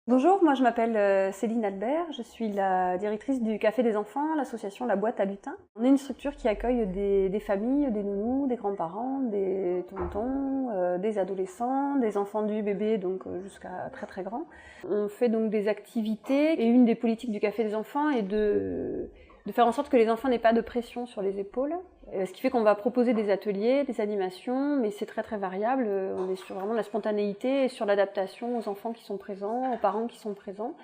Bonjour, moi je m'appelle Céline Albert, je suis la directrice du Café des Enfants, l'association La Boîte à Lutin. On est une structure qui accueille des familles, des nounous, des grands-parents, des tontons, des adolescents, des enfants du bébé donc jusqu'à très très grands. On fait donc des activités et une des politiques du Café des Enfants est de faire en sorte que les enfants n'aient pas de pression sur les épaules. Ce qui fait qu'on va proposer des ateliers, des animations, mais c'est très très variable. On est sur vraiment la spontanéité et sur l'adaptation aux enfants qui sont présents, aux parents qui sont présents.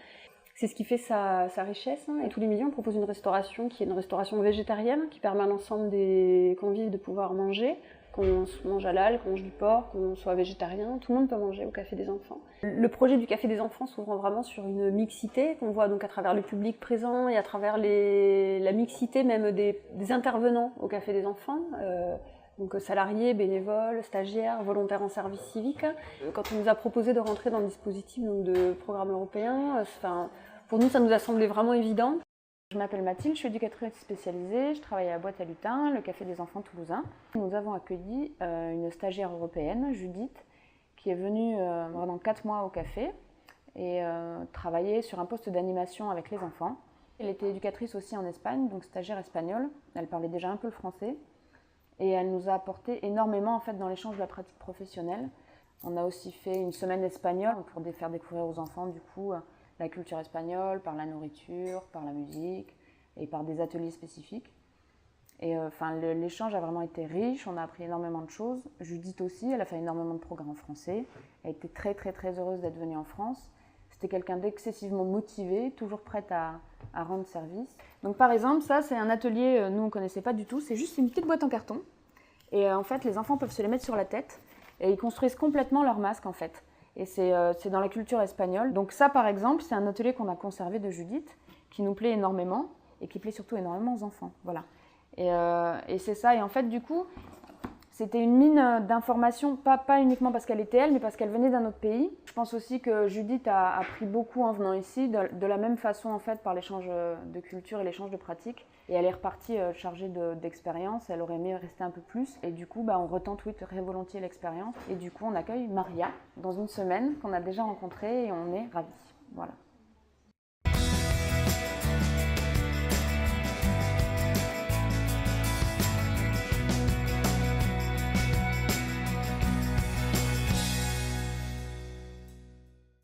C'est ce qui fait sa richesse. Et tous les midis, on propose une restauration qui est une restauration végétarienne, qui permet à l'ensemble des convives de pouvoir manger. Qu'on mange halal, qu'on mange du porc, qu'on soit végétarien, tout le monde peut manger au Café des Enfants. Le projet du Café des Enfants s'ouvre vraiment sur une mixité qu'on voit donc à travers le public présent et à travers la mixité même des intervenants au Café des Enfants. Donc salariés, bénévoles, stagiaires, volontaires en service civique. Quand on nous a proposé de rentrer dans le dispositif donc, de programme européen, pour nous ça nous a semblé vraiment évident. Je m'appelle Mathilde, je suis éducatrice spécialisée, je travaille à la Boîte à Lutin, le Café des Enfants toulousain. Nous avons accueilli une stagiaire européenne, Judith, qui est venue pendant 4 mois au café et travailler sur un poste d'animation avec les enfants. Elle était éducatrice aussi en Espagne, donc stagiaire espagnole. Elle parlait déjà un peu le français et elle nous a apporté énormément en fait, dans l'échange de la pratique professionnelle. On a aussi fait une semaine espagnole pour faire découvrir aux enfants du coup la culture espagnole, par la nourriture, par la musique et par des ateliers spécifiques. Et l'échange a vraiment été riche, on a appris énormément de choses. Judith aussi, elle a fait énormément de progrès en français. Elle était très très très heureuse d'être venue en France. C'était quelqu'un d'excessivement motivé, toujours prête à rendre service. Donc par exemple, ça c'est un atelier, nous on ne connaissait pas du tout, c'est juste une petite boîte en carton. Et en fait, les enfants peuvent se les mettre sur la tête et ils construisent complètement leur masque en fait. Et c'est dans la culture espagnole. Donc ça, par exemple, c'est un atelier qu'on a conservé de Judith, qui nous plaît énormément, et qui plaît surtout énormément aux enfants. Voilà. Et c'est ça. Et en fait, du coup, c'était une mine d'informations, pas uniquement parce qu'elle était elle, mais parce qu'elle venait d'un autre pays. Je pense aussi que Judith a appris beaucoup en venant ici, de la même façon, en fait, par l'échange de culture et l'échange de pratiques. Et elle est repartie chargée d'expérience, elle aurait aimé rester un peu plus. Et du coup, on retente très volontiers l'expérience. Et du coup, on accueille Maria dans une semaine qu'on a déjà rencontrée et on est ravis. Voilà.